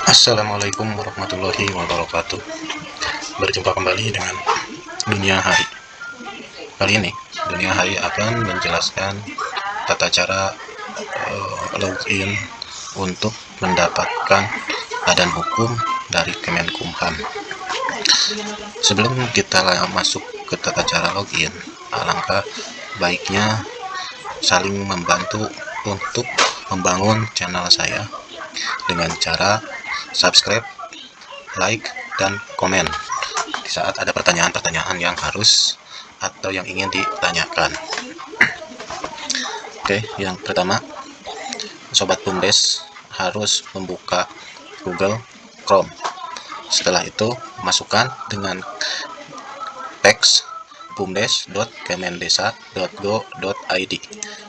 Assalamualaikum warahmatullahi wabarakatuh. Berjumpa kembali dengan Dunia Hari. Kali ini Dunia Hari akan menjelaskan tata cara login untuk mendapatkan badan hukum dari Kemenkumham. Sebelum kita masuk ke tata cara login, alangkah baiknya saling membantu untuk membangun channel saya dengan cara subscribe, like, dan komen saat ada pertanyaan-pertanyaan yang harus atau yang ingin ditanyakan. Oke, yang pertama, Sobat Bumdes harus membuka Google Chrome. Setelah itu, masukkan dengan teks bumdes.kemendesa.go.id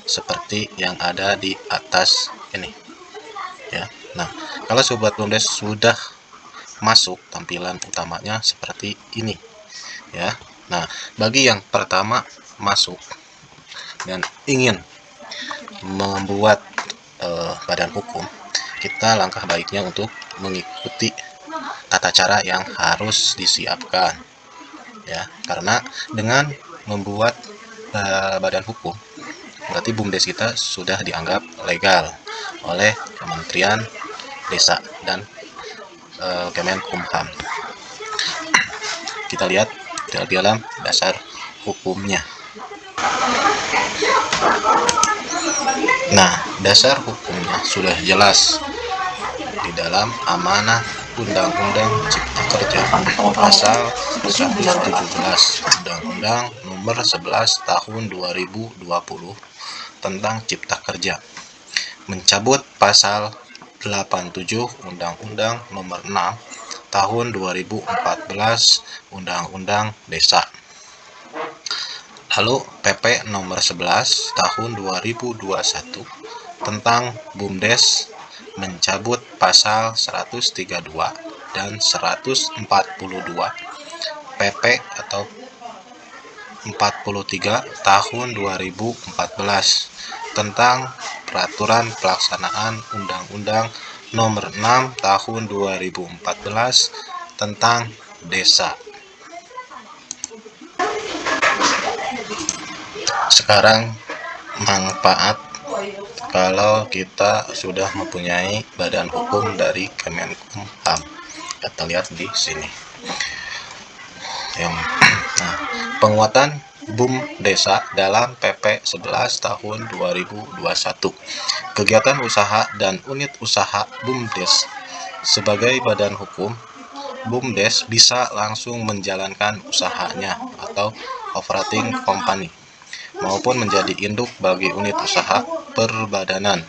seperti yang ada di atas ini. Ya. Nah, kalau Sobat Bumdes sudah masuk, tampilan utamanya seperti ini. Ya. Nah, bagi yang pertama masuk dan ingin membuat badan hukum, kita langkah baiknya untuk mengikuti tata cara yang harus disiapkan. Ya, karena dengan membuat badan hukum, berarti Bumdes kita sudah dianggap legal oleh Kementerian Desa dan Kemenkumham. Kita lihat dalam dasar hukumnya. Nah, dasar hukumnya sudah jelas di dalam amanah Undang-Undang Cipta Kerja pasal 117 Undang-Undang Nomor 11 Tahun 2020 tentang Cipta Kerja, mencabut pasal 87 Undang-Undang Nomor 6 Tahun 2014 Undang-Undang Desa. Lalu PP Nomor 11 Tahun 2021 tentang Bumdes mencabut pasal 132 dan 142 PP atau 43 Tahun 2014 tentang Peraturan Pelaksanaan Undang-Undang Nomor 6 Tahun 2014 tentang Desa. Sekarang manfaat kalau kita sudah mempunyai badan hukum dari Kemenkumham. Kita lihat di sini. Nah, penguatan Bumdesa dalam PP 11 tahun 2021. Kegiatan usaha dan unit usaha Bumdes sebagai badan hukum, Bumdes bisa langsung menjalankan usahanya atau operating company maupun menjadi induk bagi unit usaha perbadanan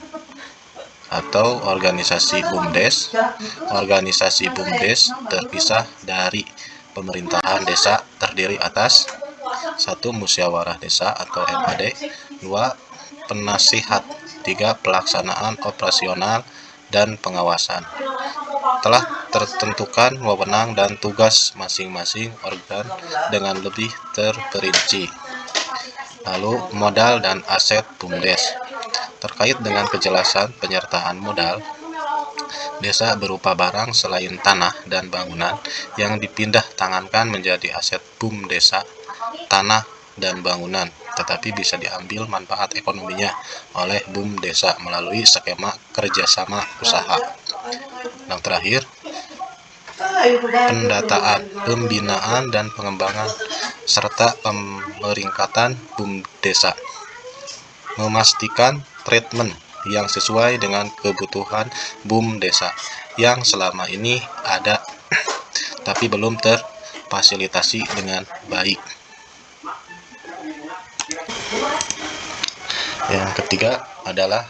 atau organisasi Bumdes. Organisasi Bumdes terpisah dari pemerintahan desa, terdiri atas 1. Musyawarah Desa atau MAD, 2. Penasihat, 3. Pelaksanaan operasional dan pengawasan. Telah tertentukan wewenang dan tugas masing-masing organ dengan lebih terperinci. Lalu modal dan aset Bumdes. Terkait dengan kejelasan penyertaan modal, desa berupa barang selain tanah dan bangunan yang dipindah tangankan menjadi aset Bumdesa, tanah dan bangunan, tetapi bisa diambil manfaat ekonominya oleh Bumdesa melalui skema kerjasama usaha. Yang terakhir, pendataan, pembinaan dan pengembangan serta pemeringkatan Bumdesa, memastikan treatment yang sesuai dengan kebutuhan Bumdesa yang selama ini ada tapi belum terfasilitasi dengan baik. Yang ketiga adalah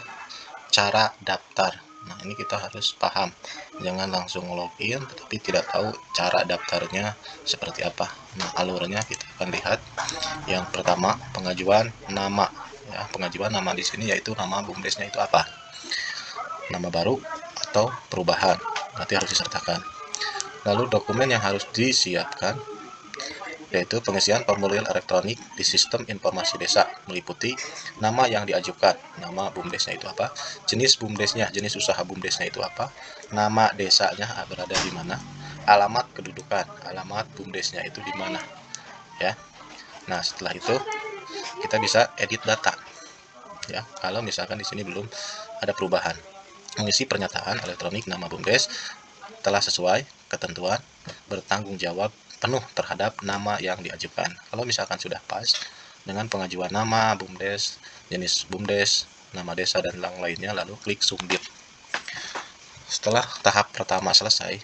cara daftar. Nah, ini kita harus paham, jangan langsung login tetapi tidak tahu cara daftarnya seperti apa. Nah, alurnya kita akan lihat. Yang pertama, pengajuan nama. Ya, pengajuan nama di sini yaitu nama Bumdesnya itu apa, nama baru atau perubahan, nanti harus disertakan. Lalu dokumen yang harus disiapkan, yaitu pengisian formulir elektronik di sistem informasi desa meliputi nama yang diajukan, nama BUMDesnya itu apa, jenis BUMDesnya, jenis usaha BUMDesnya itu apa, nama desanya berada di mana, alamat kedudukan, alamat BUMDesnya itu di mana, ya. Nah, setelah itu kita bisa edit data, ya. Kalau misalkan di sini belum ada perubahan, mengisi pernyataan elektronik nama BUMDes telah sesuai ketentuan, bertanggung jawab penuh terhadap nama yang diajukan. Kalau misalkan sudah pas dengan pengajuan nama BUMDes, jenis BUMDes, nama desa dan lainnya, lalu klik submit. Setelah tahap pertama selesai,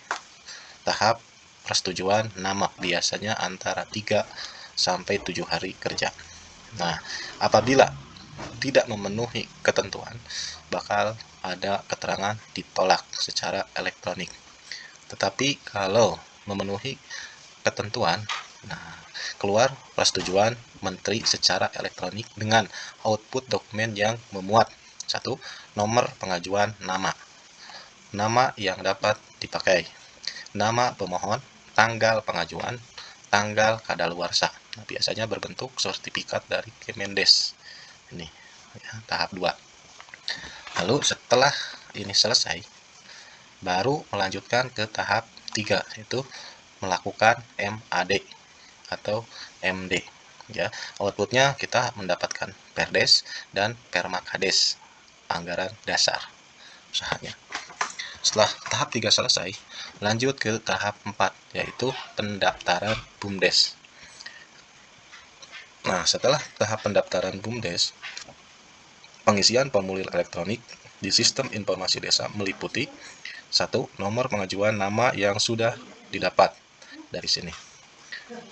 tahap persetujuan nama biasanya antara 3 sampai 7 hari kerja. Nah, apabila tidak memenuhi ketentuan, bakal ada keterangan ditolak secara elektronik. Tetapi kalau memenuhi ketentuan, nah, keluar persetujuan menteri secara elektronik dengan output dokumen yang memuat: 1. Nomor pengajuan nama, nama yang dapat dipakai, nama pemohon, tanggal pengajuan, tanggal kadaluarsa. Nah, biasanya berbentuk sertifikat dari Kemendes. Ini ya, tahap 2. Lalu setelah ini selesai, baru melanjutkan ke tahap 3, yaitu melakukan MAD atau MD, ya. Outputnya kita mendapatkan Perdes dan Permakades, anggaran dasar usahanya. Setelah tahap 3 selesai, lanjut ke tahap 4, yaitu pendaftaran BUMDes. Nah, setelah tahap pendaftaran BUMDes, pengisian formulir elektronik di sistem informasi desa meliputi: 1. Nomor pengajuan nama yang sudah didapat dari sini,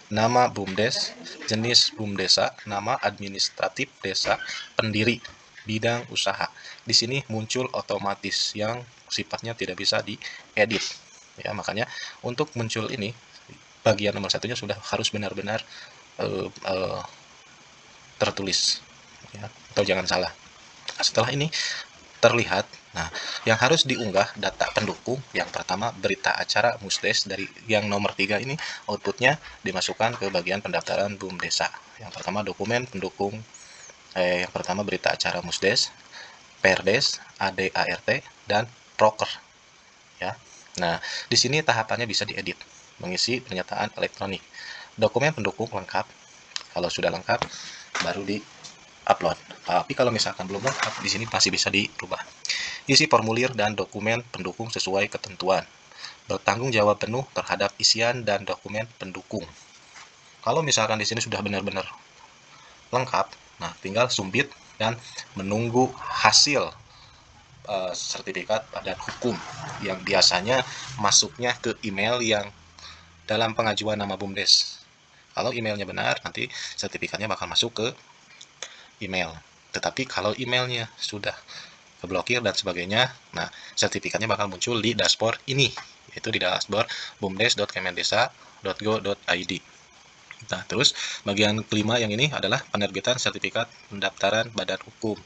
nama BUMDes, jenis BUMDesa, nama administratif desa, pendiri, bidang usaha. Di sini muncul otomatis yang sifatnya tidak bisa diedit, ya. Makanya untuk muncul ini, bagian nomor satunya sudah harus benar-benar tertulis, ya, atau jangan salah. Setelah ini terlihat, nah, yang harus diunggah data pendukung. Yang pertama, berita acara Musdes. Dari yang nomor 3 ini, outputnya dimasukkan ke bagian pendaftaran BUMDesa. Yang pertama, dokumen pendukung, yang pertama berita acara Musdes, Perdes, ADART, dan Proker, ya. Nah, di sini tahapannya bisa diedit, mengisi pernyataan elektronik, dokumen pendukung lengkap. Kalau sudah lengkap, baru di upload. Tapi kalau misalkan belum lengkap, di sini masih bisa dirubah. Isi formulir dan dokumen pendukung sesuai ketentuan. Bertanggung jawab penuh terhadap isian dan dokumen pendukung. Kalau misalkan di sini sudah benar-benar lengkap, nah, tinggal submit dan menunggu hasil sertifikat badan hukum yang biasanya masuknya ke email yang dalam pengajuan nama BUMDes. Kalau emailnya benar, nanti sertifikatnya bakal masuk ke email. Tetapi kalau emailnya sudah keblokir dan sebagainya, nah, sertifikatnya bakal muncul di dashboard ini, yaitu di dashboard bumdes.kemendesa.go.id. Nah, terus bagian kelima yang ini adalah penerbitan sertifikat pendaftaran badan hukum,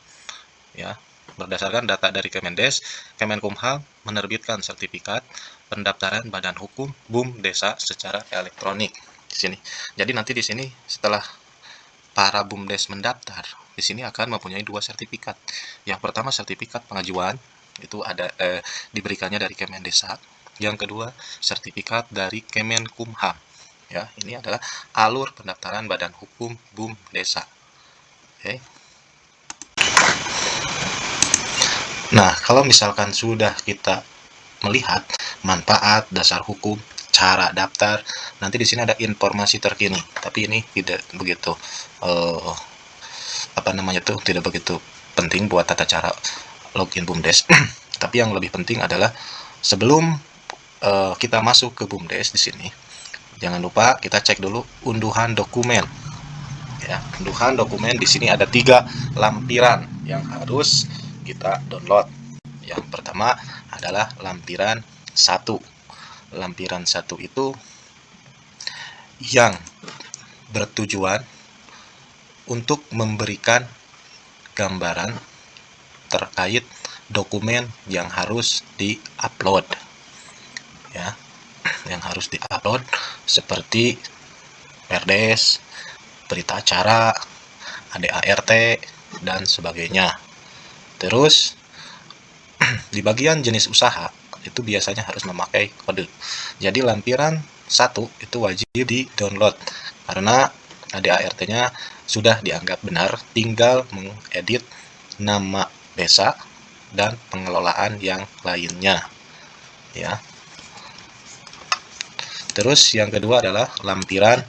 ya. Berdasarkan data dari Kemendes, Kemenkumham menerbitkan sertifikat pendaftaran badan hukum BUMDesa secara elektronik di sini. Jadi nanti di sini setelah para BUMDes mendaftar, di sini akan mempunyai 2 sertifikat. Yang pertama, sertifikat pengajuan, itu ada diberikannya dari Kemendesa. Yang kedua, sertifikat dari Kemenkumham, ya. Ini adalah alur pendaftaran badan hukum BUMDesa. Oke. Nah, kalau misalkan sudah kita melihat manfaat, dasar hukum, cara daftar, nanti di sini ada informasi terkini. Tapi ini tidak begitu tidak begitu penting buat tata cara login BUMDes. Tapi yang lebih penting adalah sebelum kita masuk ke BUMDes di sini, jangan lupa kita cek dulu unduhan dokumen, ya. Unduhan dokumen di sini ada 3 lampiran yang harus kita download. Yang pertama adalah lampiran 1. Lampiran 1 itu yang bertujuan untuk memberikan gambaran terkait dokumen yang harus diupload, ya. Yang harus diupload seperti RDS, berita acara, ADART, dan sebagainya. Terus di bagian jenis usaha itu biasanya harus memakai kode. Jadi lampiran 1 itu wajib di-download karena ADART-nya sudah dianggap benar, tinggal mengedit nama desa dan pengelolaan yang lainnya ya. Terus yang kedua adalah lampiran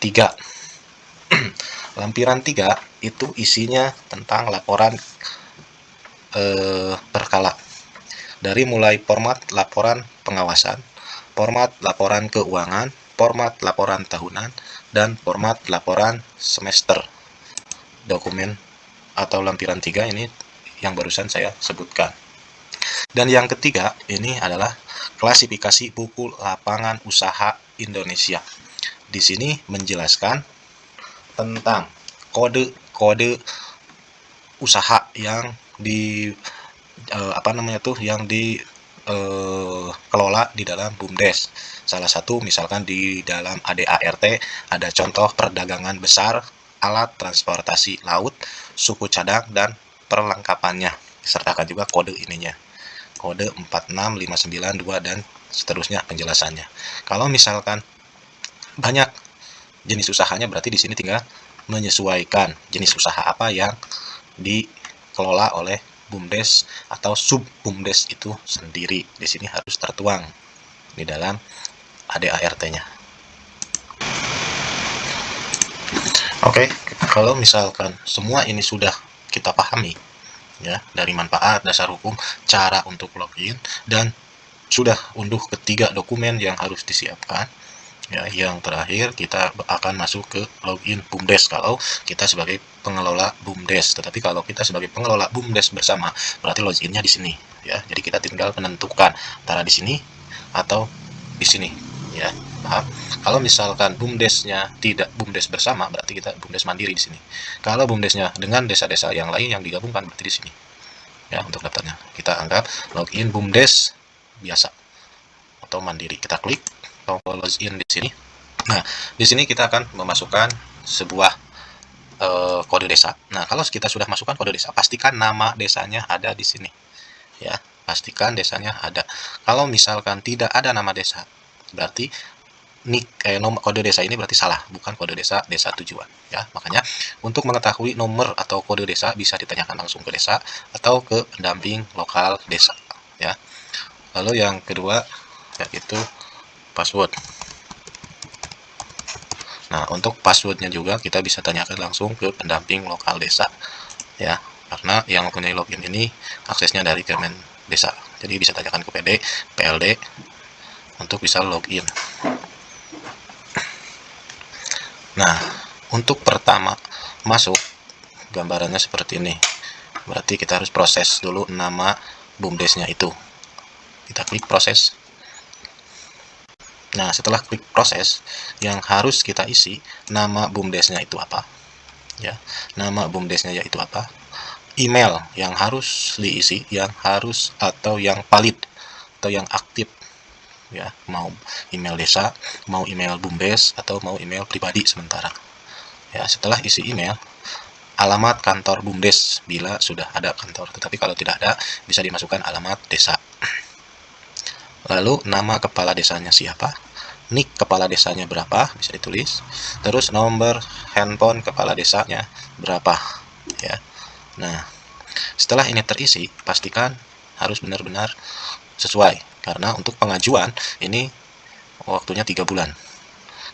3. Lampiran 3 itu isinya tentang laporan berkala. Dari mulai format laporan pengawasan, format laporan keuangan, format laporan tahunan, dan format laporan semester. Dokumen atau lampiran 3 ini yang barusan saya sebutkan. Dan yang ketiga ini adalah klasifikasi buku lapangan usaha Indonesia. Di sini menjelaskan tentang kode-kode usaha yang yang dikelola di dalam BUMDes. Salah satu misalkan di dalam ADART ada contoh perdagangan besar, alat transportasi laut, suku cadang, dan perlengkapannya. Disertakan juga kode ininya. Kode 46592 dan seterusnya penjelasannya. Kalau misalkan banyak jenis usahanya, berarti di sini tinggal menyesuaikan jenis usaha apa yang dikelola oleh BUMDes atau sub BUMDes itu sendiri. Di sini harus tertuang di dalam ADART-nya. Oke, kalau misalkan semua ini sudah kita pahami ya, dari manfaat, dasar hukum, cara untuk login, dan sudah unduh ketiga dokumen yang harus disiapkan. Ya, yang terakhir kita akan masuk ke login BUMDes kalau kita sebagai pengelola BUMDes. Tetapi kalau kita sebagai pengelola BUMDes bersama, berarti loginnya di sini ya. Jadi kita tinggal menentukan antara di sini atau di sini ya. Paham? Kalau misalkan BUMDesnya tidak BUMDes bersama, berarti kita BUMDes mandiri di sini. Kalau BUMDesnya dengan desa-desa yang lain yang digabungkan, berarti di sini. Ya, untuk daftarnya kita anggap login BUMDes biasa atau mandiri. Kita klik tombol login di sini. Nah, di sini kita akan memasukkan sebuah kode desa. Nah, kalau kita sudah masukkan kode desa, pastikan nama desanya ada di sini. Ya, pastikan desanya ada. Kalau misalkan tidak ada nama desa, berarti nomor kode desa ini berarti salah, bukan kode desa tujuan. Ya, makanya untuk mengetahui nomor atau kode desa bisa ditanyakan langsung ke desa atau ke pendamping lokal desa. Ya. Lalu yang kedua yaitu password. Nah, untuk passwordnya juga kita bisa tanyakan langsung ke pendamping lokal desa ya, karena yang mempunyai login ini aksesnya dari Kemen Desa. Jadi bisa tanyakan ke PD, PLD untuk bisa login. Nah, untuk pertama masuk gambarannya seperti ini. Berarti kita harus proses dulu nama BUMDesnya itu. Kita klik proses. Nah, setelah klik proses, yang harus kita isi nama BUMDesnya itu apa? Ya, nama BUMDesnya yaitu apa? Email yang harus diisi, yang harus atau yang valid atau yang aktif. Ya, mau email desa, mau email BUMDes atau mau email pribadi sementara. Ya, setelah isi email, alamat kantor BUMDes bila sudah ada kantor. Tetapi kalau tidak ada, bisa dimasukkan alamat desa. Lalu nama kepala desanya siapa, nik kepala desanya berapa, bisa ditulis. Terus nomor handphone kepala desanya berapa ya. Nah, setelah ini terisi, pastikan harus benar-benar sesuai, karena untuk pengajuan ini waktunya 3 bulan.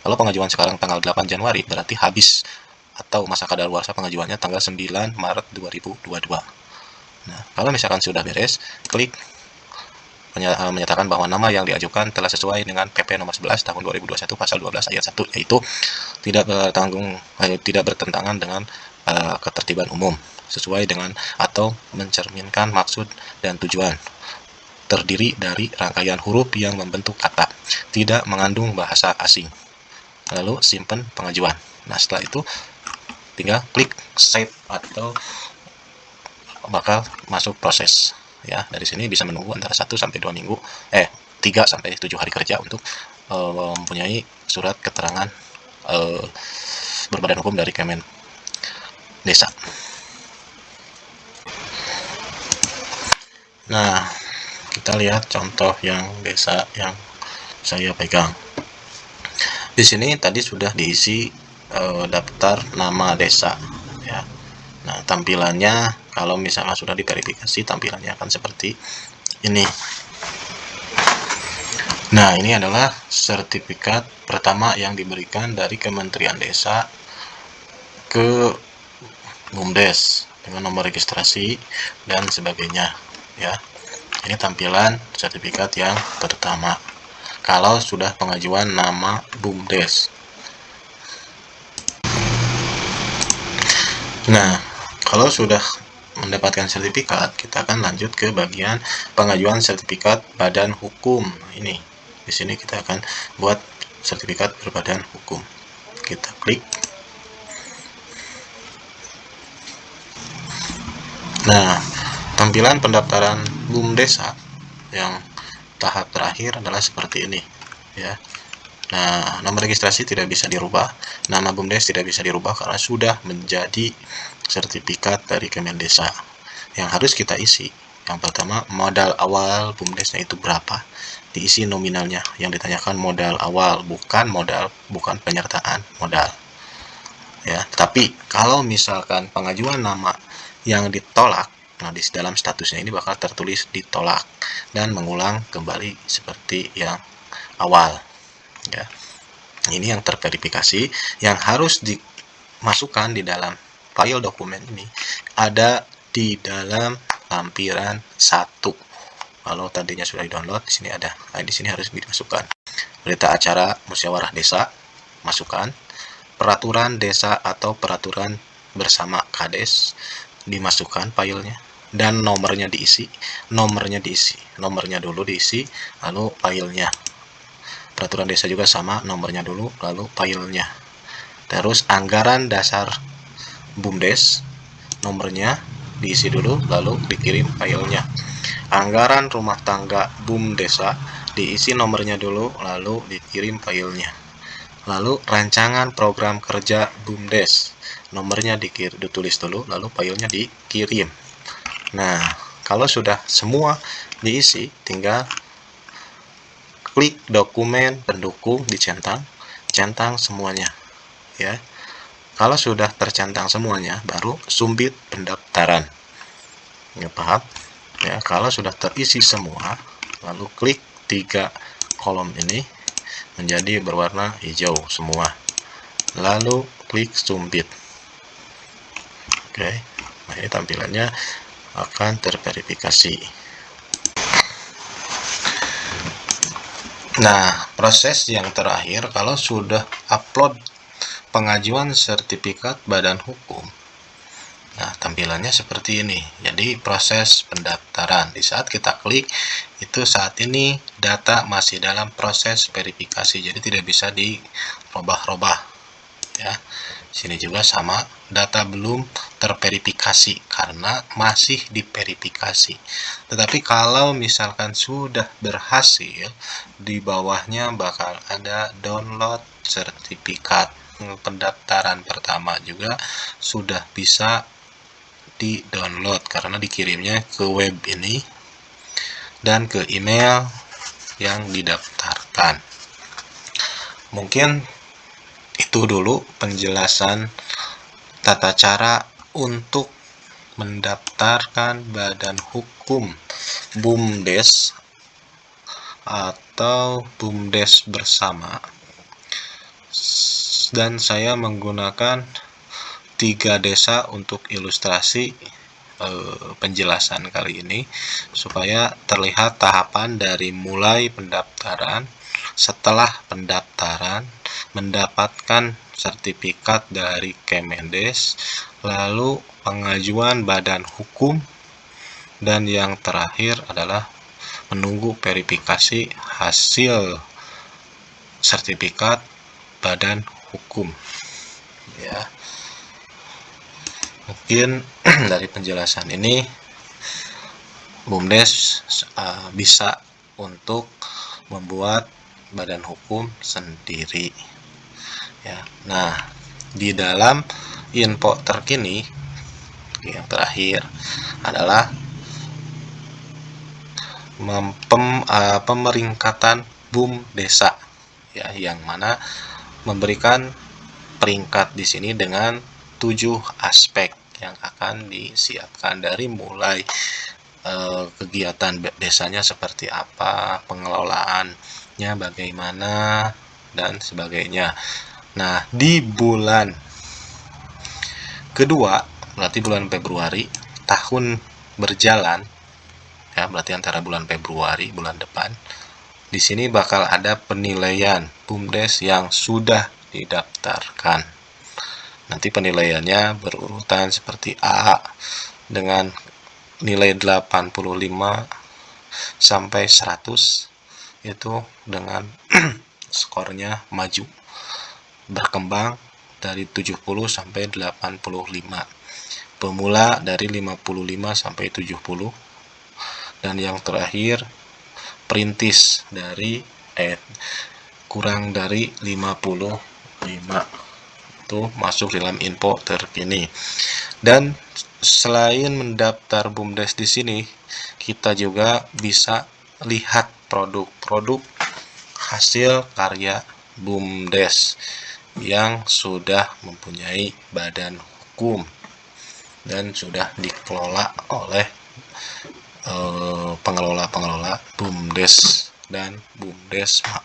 Kalau pengajuan sekarang tanggal 8 Januari, berarti habis atau masa kadaluarsa pengajuannya tanggal 9 Maret 2022. Nah, kalau misalkan sudah beres, klik menyatakan bahwa nama yang diajukan telah sesuai dengan PP nomor 11 tahun 2021 pasal 12 ayat 1, yaitu tidak bertentangan dengan ketertiban umum, sesuai dengan atau mencerminkan maksud dan tujuan, terdiri dari rangkaian huruf yang membentuk kata, tidak mengandung bahasa asing. Lalu simpan pengajuan. Nah, setelah itu tinggal klik save atau bakal masuk proses. Ya, dari sini bisa menunggu antara 1 sampai 2 minggu, 3 sampai 7 hari kerja untuk mempunyai surat keterangan berbadan hukum dari Kemen Desa. Nah, kita lihat contoh yang desa yang saya pegang. Di sini tadi sudah diisi daftar nama desa ya. Nah, tampilannya kalau misalnya sudah diverifikasi, tampilannya akan seperti ini. Nah, ini adalah sertifikat pertama yang diberikan dari Kementerian Desa ke BUMDes dengan nomor registrasi dan sebagainya ya. Ini tampilan sertifikat yang pertama kalau sudah pengajuan nama BUMDes. Nah, kalau sudah mendapatkan sertifikat, kita akan lanjut ke bagian pengajuan sertifikat badan hukum. Ini di sini kita akan buat sertifikat berbadan hukum. Kita klik. Nah, tampilan pendaftaran BUMDesa yang tahap terakhir adalah seperti ini ya. Nah, nomor registrasi tidak bisa dirubah, nama BUMDes tidak bisa dirubah karena sudah menjadi sertifikat dari Kemendesa. Yang harus kita isi, yang pertama modal awal BUMDesnya itu berapa, diisi nominalnya. Yang ditanyakan modal awal, bukan penyertaan modal ya. Tapi kalau misalkan pengajuan nama yang ditolak, nah di dalam statusnya ini bakal tertulis ditolak dan mengulang kembali seperti yang awal ya. Ini yang terverifikasi yang harus dimasukkan di dalam file dokumen ini ada di dalam lampiran 1. Kalau tadinya sudah di-download, di sini ada. Nah, di sini harus dimasukkan. Berita acara musyawarah desa, masukkan. Peraturan desa atau peraturan bersama Kades, dimasukkan filenya dan nomornya diisi. Nomornya dulu diisi, lalu filenya. Peraturan desa juga sama, nomornya dulu, lalu filenya. Terus anggaran dasar BUMDes, nomornya diisi dulu, lalu dikirim filenya. Anggaran rumah tangga BUMDesa, diisi nomornya dulu, lalu dikirim filenya. Lalu rancangan program kerja BUMDes, nomornya ditulis dulu, lalu filenya dikirim. Nah, kalau sudah semua diisi, tinggal klik dokumen pendukung, dicentang, centang semuanya ya. Kalau sudah tercentang semuanya, baru sumbit pendaftaran ya, paham ya. Kalau sudah terisi semua, lalu klik 3 kolom ini menjadi berwarna hijau semua, lalu klik sumbit. Oke, nah ini tampilannya akan terverifikasi. Nah, proses yang terakhir kalau sudah upload pengajuan sertifikat badan hukum, nah tampilannya seperti ini. Jadi proses pendaftaran, di saat kita klik itu saat ini data masih dalam proses verifikasi, jadi tidak bisa dirubah-rubah ya. Sini juga sama, data belum terverifikasi karena masih diverifikasi. Tetapi kalau misalkan sudah berhasil, di bawahnya bakal ada download sertifikat pendaftaran pertama, juga sudah bisa di-download karena dikirimnya ke web ini dan ke email yang didaftarkan. Mungkin itu dulu penjelasan tata cara untuk mendaftarkan badan hukum BUMDes atau BUMDes bersama, dan saya menggunakan 3 desa untuk ilustrasi penjelasan kali ini supaya terlihat tahapan dari mulai pendaftaran, setelah pendaftaran mendapatkan sertifikat dari Kemendes, lalu pengajuan badan hukum, dan yang terakhir adalah menunggu verifikasi hasil sertifikat badan hukum ya. Mungkin dari penjelasan ini BUMDes bisa untuk membuat badan hukum sendiri ya. Nah, di dalam info terkini yang terakhir adalah pemeringkatan BUMDesa, ya, yang mana memberikan peringkat di sini dengan 7 aspek yang akan disiapkan dari mulai kegiatan desanya seperti apa, pengelolaannya bagaimana, dan sebagainya. Nah, di bulan kedua, berarti bulan Februari tahun berjalan, ya, berarti antara bulan Februari bulan depan, di sini bakal ada penilaian BUMDes yang sudah didaftarkan. Nanti penilaiannya berurutan seperti A dengan nilai 85 sampai 100, itu dengan skornya maju, berkembang dari 70 sampai 85, pemula dari 55 sampai 70, dan yang terakhir perintis dari kurang dari 55. Itu masuk dalam info terkini. Dan selain mendaftar BUMDes di sini, kita juga bisa lihat produk-produk hasil karya BUMDes yang sudah mempunyai badan hukum dan sudah dikelola oleh pengelola BUMDes dan BUMDesma.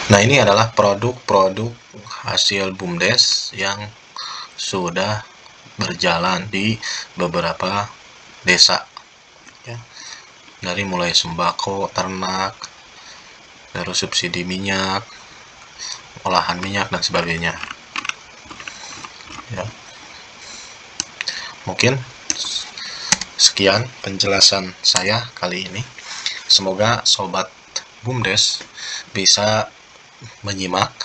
Nah, ini adalah produk-produk hasil BUMDes yang sudah berjalan di beberapa desa, ya. Dari mulai sembako, ternak, terus subsidi minyak, olahan minyak, dan sebagainya, ya. Mungkin sekian penjelasan saya kali ini. Semoga sobat BUMDes bisa menyimak,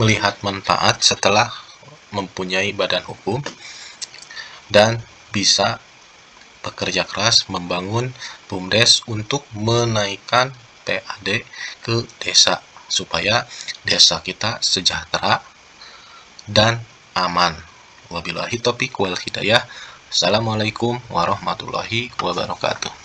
melihat manfaat setelah mempunyai badan hukum, dan bisa bekerja keras membangun BUMDes untuk menaikkan PAD ke desa, supaya desa kita sejahtera dan aman. Wabillahi taufiq wal hidayah. Assalamualaikum warahmatullahi wabarakatuh.